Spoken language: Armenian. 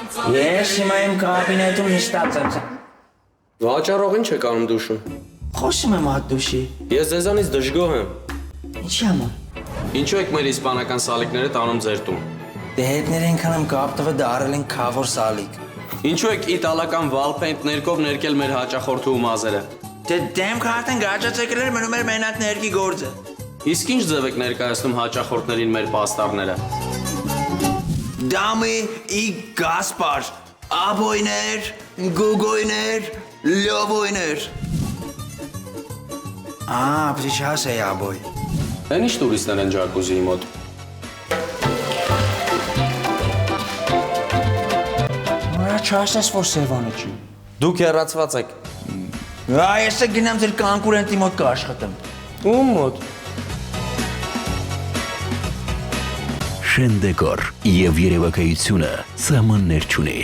Ես հիմա իմ կաբինետում նստած եմ։ Վաճառող ինչ եք անում դուշում։ Խոսում եմ Հատուշի։ Ես ձեզանից դժգոհ եմ։ Ինչի՞ համար։ Ինչու եք մեր իսպանական սալիկները տանում ձեր տուն։ Դե հետներ ենքան եմ կապտվը դարել են քավոր սալիկ։ Ինչու եք իտալական վալպենտ ներկով ներկել մեր հաճախորդու մազերը։ Դե դեմ քարտեն գաճացեկել էր մնում էր մենակ ներքի գործը։ Իսկ ինչ ձև եք ներկայացնում հաճախորդներին մեր պաստառները։ Դամի ի գասպար, աբոյներ, գուգոյներ, լյովոյներ։ Պրիչաս է աբոյ։ Են ինչ տուրիստներ են ջակուզիի մոտ։ Չասես, որ Սևանը չի։ Դուք հեռացված եք։ Ես գնամ ձեր կոնկուրենտի մոտ կաշխատեմ։ Ում մոտ։ Շենդեկոր եւ երևակայությունը սահմաններ չունի։